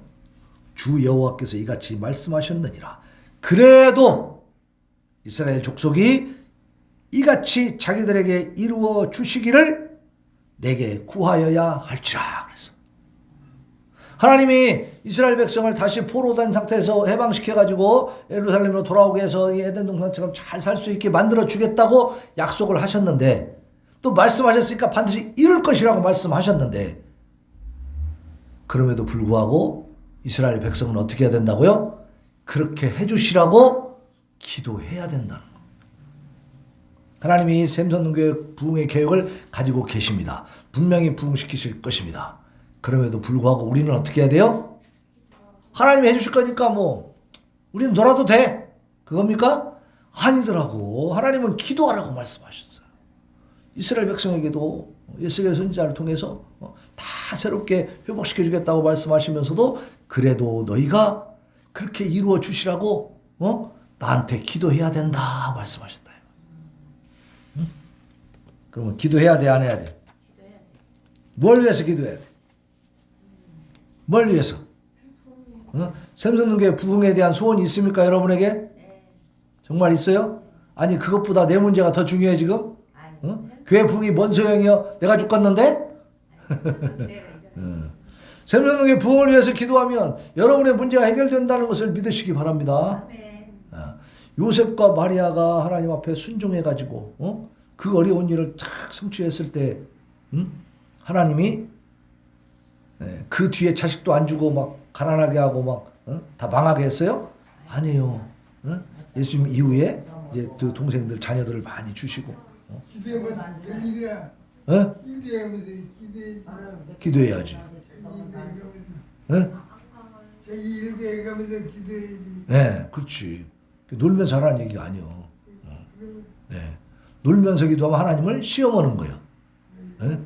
주 여호와께서 이같이 말씀하셨느니라. 그래도 이스라엘 족속이 이같이 자기들에게 이루어 주시기를 내게 구하여야 할지라 그랬어. 하나님이 이스라엘 백성을 다시 포로된 상태에서 해방시켜가지고 예루살렘으로 돌아오게 해서 이 에덴 동산처럼 잘 살 수 있게 만들어 주겠다고 약속을 하셨는데, 또 말씀하셨으니까 반드시 이룰 것이라고 말씀하셨는데, 그럼에도 불구하고 이스라엘 백성은 어떻게 해야 된다고요? 그렇게 해주시라고 기도해야 된다는 거예요. 하나님이 샘선교회 부흥의 계획을 가지고 계십니다. 분명히 부흥시키실 것입니다. 그럼에도 불구하고 우리는 어떻게 해야 돼요? 하나님이 해주실 거니까 뭐 우리는 놀아도 돼. 그겁니까? 아니더라고. 하나님은 기도하라고 말씀하셨어요. 이스라엘 백성에게도 에스겔 선지자를 통해서 다 새롭게 회복시켜 주겠다고 말씀하시면서도 그래도 너희가 그렇게 이루어 주시라고 나한테 기도해야 된다 말씀하셨다. 응? 그러면 기도해야 돼, 안 해야 돼? 뭘 위해서 기도해야 돼? 뭘 위해서? 샘선교회 부흥에 대한 소원이 있습니까, 여러분에게? 정말 있어요? 아니, 그것보다 내 문제가 더 중요해 지금? 교회 부흥이 뭔 소용이요? 내가 죽겠는데? 샘선교회 부흥을 위해서 기도하면 여러분의 문제가 해결된다는 것을 믿으시기 바랍니다. 요셉과 마리아가 하나님 앞에 순종해가지고 그 어려운 일을 탁 성취했을 때 하나님이 그 뒤에 자식도 안 주고 막 가난하게 하고 막 다 망하게 했어요? 아니에요. 예수님 이후에 이제 그 동생들 자녀들을 많이 주시고. 기도하면 될 일이야. 기도하면서 기도해야지. 자기 일도 해가면서 기도해야지. 네, 그렇지. 놀면서 하라는 얘기가 아니요. 네, 놀면서 기도하면 하나님을 시험하는 거예요. 네?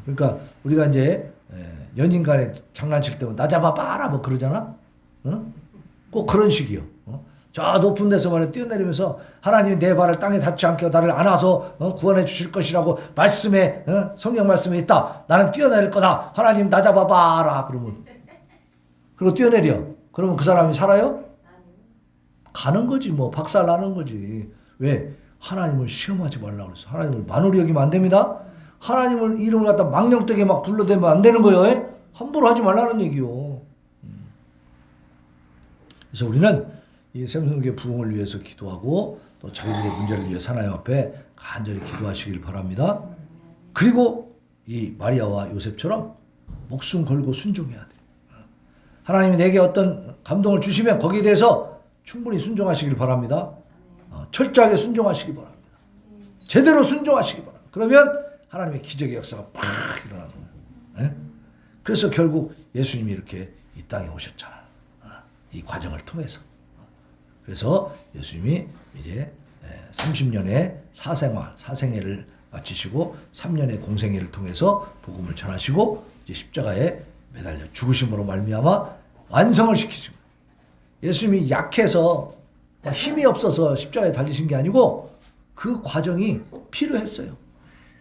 그러니까 우리가 이제 연인 간에 장난칠 때면 나 잡아봐라 뭐 그러잖아. 꼭 그런 식이요. 저 높은 데서 말해 뛰어내리면서 하나님이 내 발을 땅에 닿지 않게 나를 안아서 구원해 주실 것이라고 말씀에 성경 말씀에 있다. 나는 뛰어내릴 거다. 하나님 나 잡아봐라. 그러면 그리고 뛰어내려. 그러면 그 사람이 살아요? 가는 거지 뭐. 박살 나는 거지. 왜? 하나님을 시험하지 말라고 그랬어. 하나님을 만홀히 여기면 안 됩니다. 하나님을 이름을 갖다 망령되게 막 불러대면 안 되는 거예요. 함부로 하지 말라는 얘기요. 그래서 우리는 이 샘선교회 부흥을 위해서 기도하고 또 자기들의 문제를 위해 하나님 앞에 간절히 기도하시길 바랍니다. 그리고 이 마리아와 요셉처럼 목숨 걸고 순종해야 돼요. 하나님이 내게 어떤 감동을 주시면 거기에 대해서 충분히 순종하시길 바랍니다. 철저하게 순종하시기 바랍니다. 제대로 순종하시기 바랍니다. 그러면 하나님의 기적의 역사가 팍 일어나는 거예요. 그래서 결국 예수님이 이렇게 이 땅에 오셨잖아. 이 과정을 통해서. 그래서 예수님이 이제 30년의 사생애를 마치시고 3년의 공생애를 통해서 복음을 전하시고 이제 십자가에 매달려 죽으심으로 말미암아 완성을 시키신 거예요. 예수님이 약해서 힘이 없어서 십자가에 달리신 게 아니고 그 과정이 필요했어요.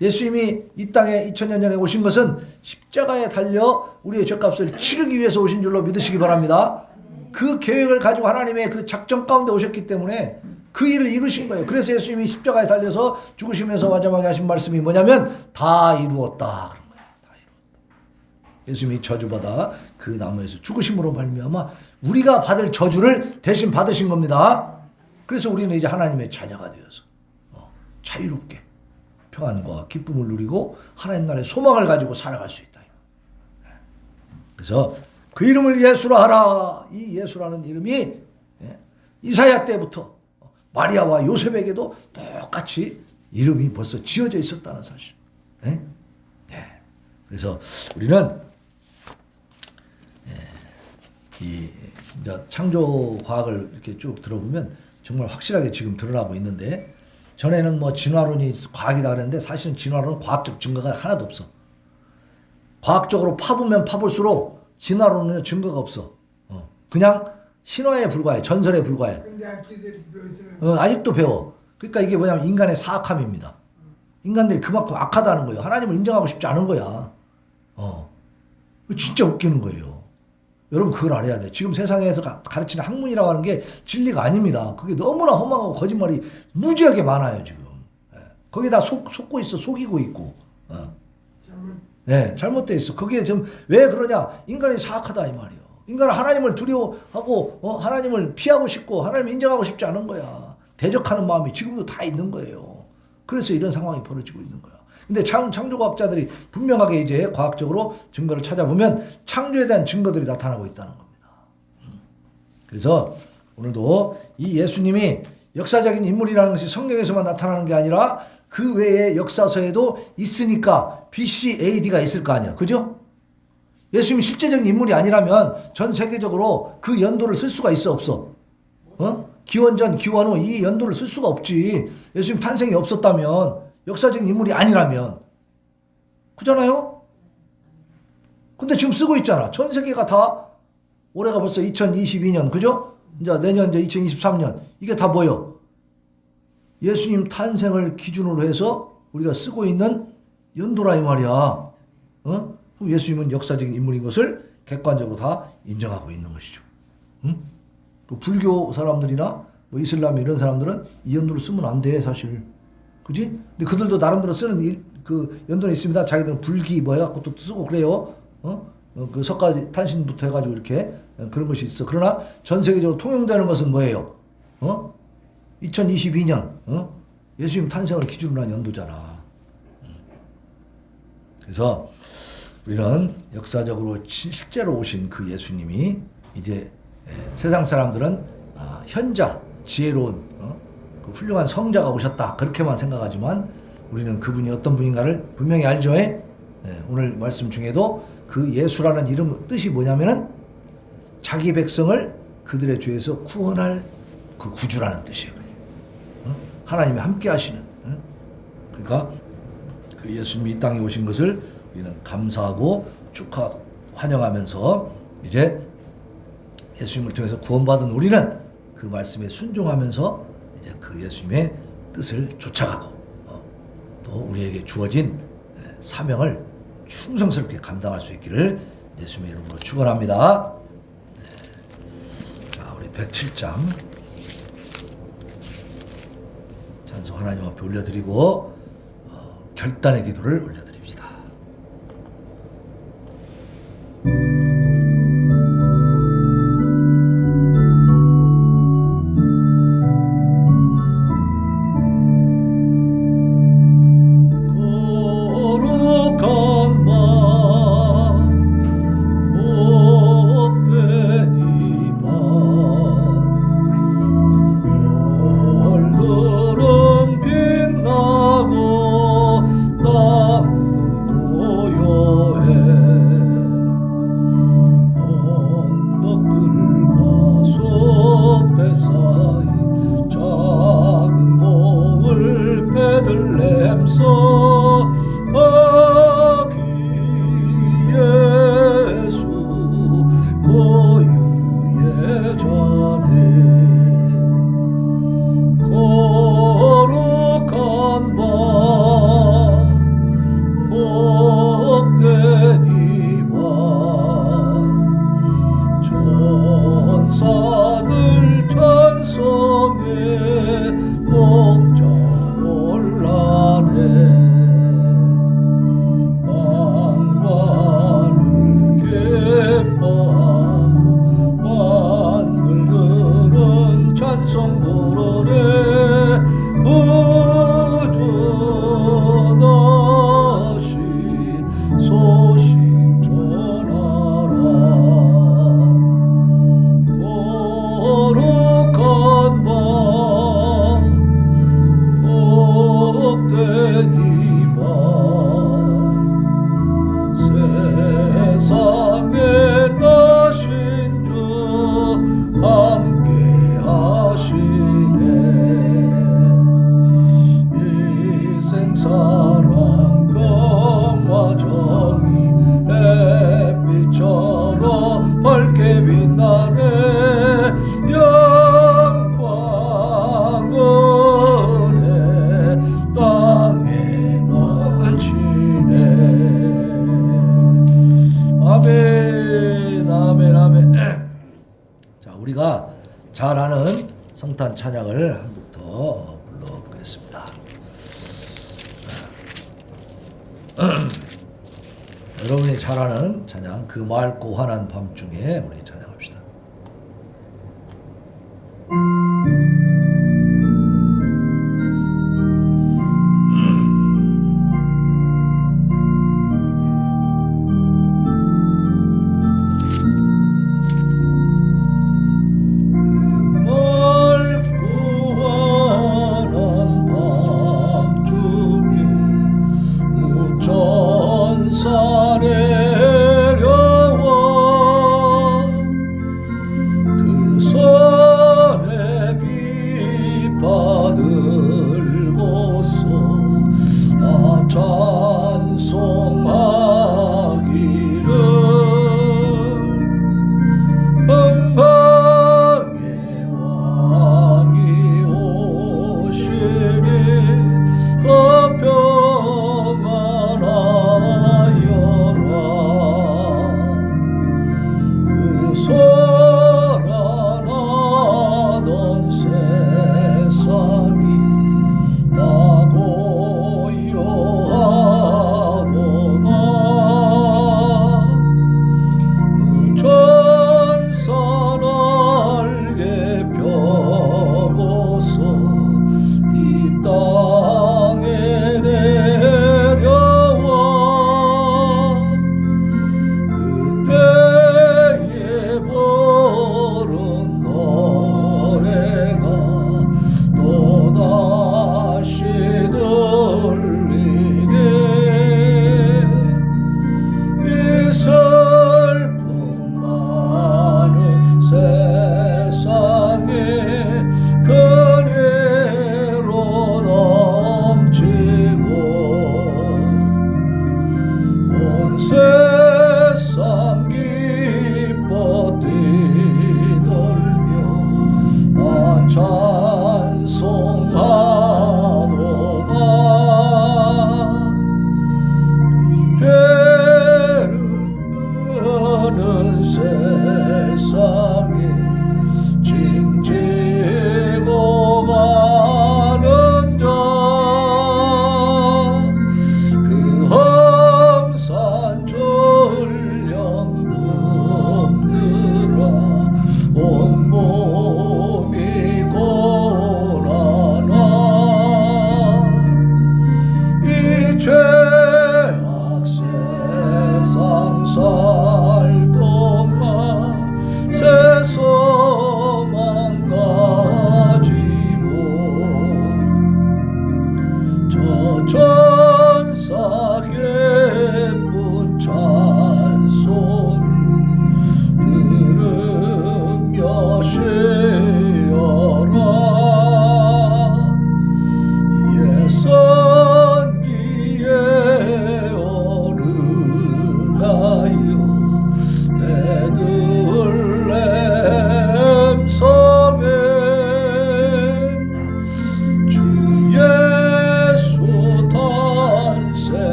예수님이 이 땅에 2000년 전에 오신 것은 십자가에 달려 우리의 죄값을 치르기 위해서 오신 줄로 믿으시기 바랍니다. 그 계획을 가지고 하나님의 그 작전 가운데 오셨기 때문에 그 일을 이루신 거예요. 그래서 예수님이 십자가에 달려서 죽으시면서 마지막에 하신 말씀이 뭐냐면 다 이루었다 그런 거예요. 다 이루었다. 예수님이 저주받아 그 나무에서 죽으심으로 말미암아 우리가 받을 저주를 대신 받으신 겁니다. 그래서 우리는 이제 하나님의 자녀가 되어서 자유롭게 평안과 기쁨을 누리고 하나님 나라의 소망을 가지고 살아갈 수 있다. 그래서 그 이름을 예수라 하라. 이 예수라는 이름이 이사야 때부터 마리아와 요셉에게도 똑같이 이름이 벌써 지어져 있었다는 사실. 그래서 우리는 이 창조 과학을 이렇게 쭉 들어보면 정말 확실하게 지금 드러나고 있는데, 전에는 뭐 진화론이 과학이다 그랬는데 사실은 진화론은 과학적 증거가 하나도 없어. 과학적으로 파보면 파볼수록 진화론은 증거가 없어. 그냥 신화에 불과해. 전설에 불과해. 근데 기술이 배웠으면 아직도 배워. 그러니까 이게 뭐냐면 인간의 사악함입니다. 인간들이 그만큼 악하다는 거예요. 하나님을 인정하고 싶지 않은 거야. 진짜 웃기는 거예요. 여러분 그걸 알아야 돼. 지금 세상에서 가르치는 학문이라고 하는 게 진리가 아닙니다. 그게 너무나 허망하고 거짓말이 무지하게 많아요 지금. 거기다 속고 있어. 속이고 있고. 잘못되어 있어. 그게 지금 왜 그러냐. 인간이 사악하다 이 말이에요. 인간은 하나님을 두려워하고 하나님을 피하고 싶고 하나님을 인정하고 싶지 않은 거야. 대적하는 마음이 지금도 다 있는 거예요. 그래서 이런 상황이 벌어지고 있는 거야. 근데 창조과학자들이 분명하게 이제 과학적으로 증거를 찾아보면 창조에 대한 증거들이 나타나고 있다는 겁니다. 그래서 오늘도 이 예수님이 역사적인 인물이라는 것이 성경에서만 나타나는 게 아니라 그 외에 역사서에도 있으니까 BC, AD가 있을 거 아니야. 그죠? 예수님이 실제적인 인물이 아니라면 전 세계적으로 그 연도를 쓸 수가 있어 없어? 기원전, 기원 후 이 연도를 쓸 수가 없지. 예수님 탄생이 없었다면, 역사적인 인물이 아니라면. 그잖아요? 근데 지금 쓰고 있잖아. 전 세계가 다 올해가 벌써 2022년, 그죠? 이제 내년 이제 2023년. 이게 다 뭐요? 예수님 탄생을 기준으로 해서 우리가 쓰고 있는 연도라 이 말이야. 그럼 예수님은 역사적인 인물인 것을 객관적으로 다 인정하고 있는 것이죠. 그 불교 사람들이나 뭐 이슬람 이런 사람들은 이 연도를 쓰면 안 돼, 사실. 그지? 근데 그들도 나름대로 쓰는 그 연도는 있습니다. 자기들은 불기 뭐 해갖고 또 쓰고 그래요. 그 석가 탄신부터 해가지고 이렇게 그런 것이 있어. 그러나 전 세계적으로 통용되는 것은 뭐예요? 2022년, 예수님 탄생을 기준으로 한 연도잖아. 그래서 우리는 역사적으로 실제로 오신 그 예수님이 이제 세상 사람들은 현자, 지혜로운 그 훌륭한 성자가 오셨다 그렇게만 생각하지만 우리는 그분이 어떤 분인가를 분명히 알죠. 오늘 말씀 중에도 그 예수라는 이름 뜻이 뭐냐면은 자기 백성을 그들의 죄에서 구원할 그 구주라는 뜻이에요. 하나님이 함께 하시는. 그러니까 그 예수님이 이 땅에 오신 것을 우리는 감사하고 축하하고 환영하면서 이제 예수님을 통해서 구원받은 우리는 그 말씀에 순종하면서 이제 그 예수님의 뜻을 쫓아가고 또 우리에게 주어진 사명을 충성스럽게 감당할 수 있기를 예수님의 이름으로 축원합니다. 자, 우리 107장 찬송 하나님 앞에 올려드리고 결단의 기도를 올려드립니다. 천사들 찬송해 목자 올라네 낭만을 기뻐하고 만물들은 찬송 부르네 구주 나신 소식 전하라 거룩한 밤 복된 이 밤 세상에 나신 주 함께 하시네 이생사랑 평화 정의 햇빛처럼 밝게 빛나네 영광 은혜 땅에 넘치네 아멘 아멘 아멘. 자 우리가 잘 아는 성탄 찬양을 한 곡 더 불러보겠습니다. 여러분이 잘 아는 찬양 그 맑고 환한 밤중에 우리 찬양합시다. 그때의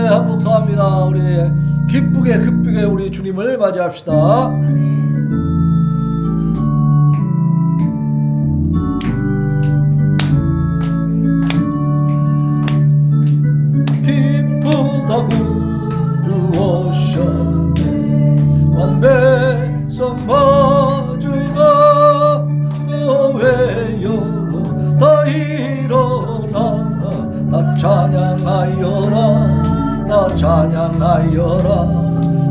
한국 더합니다. 우리 기쁘게 우리 주님을 맞이합시다. 기쁘다 구주 오셨네 완백성 마주가 너왜요 다 일어나 다 찬양하여라 다 찬양하여라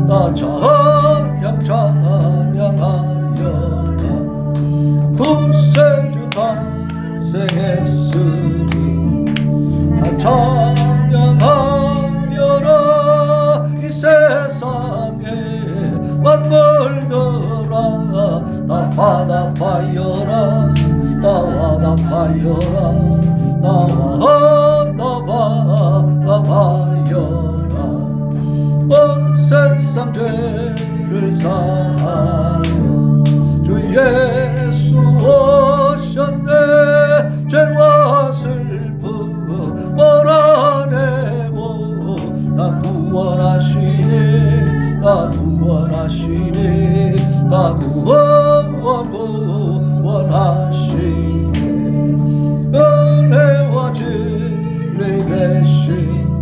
다 찬양하여라 구세주 탄생했으니 다 찬양하여라 이 세상에 만물들아 다 화답하여라 다 화답하여라 다 화답하여라 온 세상 죄를 사하여 주 예수 오셨네 죄와 슬픔 몰아내고 나 구원하시니 나 구원하시니 나 구원하시니 은혜와 진리 되신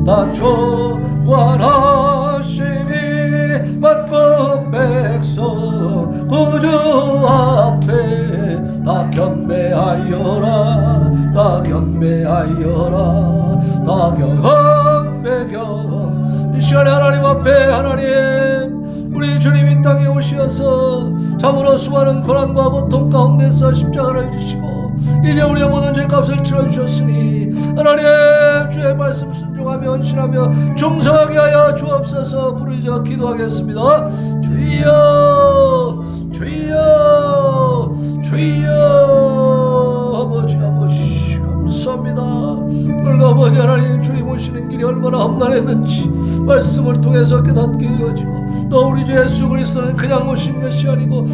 다 조관하시니 만국 백성 구주 앞에 다 경배하여라 다 경배하여라 다 경배경 이 시간에 하나님 앞에 하나님 우리 주님 이 땅에 오시어서 참으로 수많은 고난과 고통 가운데서 십자가를 지시고 이제 우리의 모든 죄값을 치러주셨으니 하나님 주의 말씀 순종하며 헌신하며 충성하게 하여 주옵소서. 부르짖어 기도하겠습니다. 주여 주여 주여 아버지 감사합니다. 오늘도 아버지 하나님 주님 오시는 길이 얼마나 험난했는지 말씀을 통해서 깨닫게 되어지고 또 우리 주 예수 그리스도는 그냥 오신 것이 아니고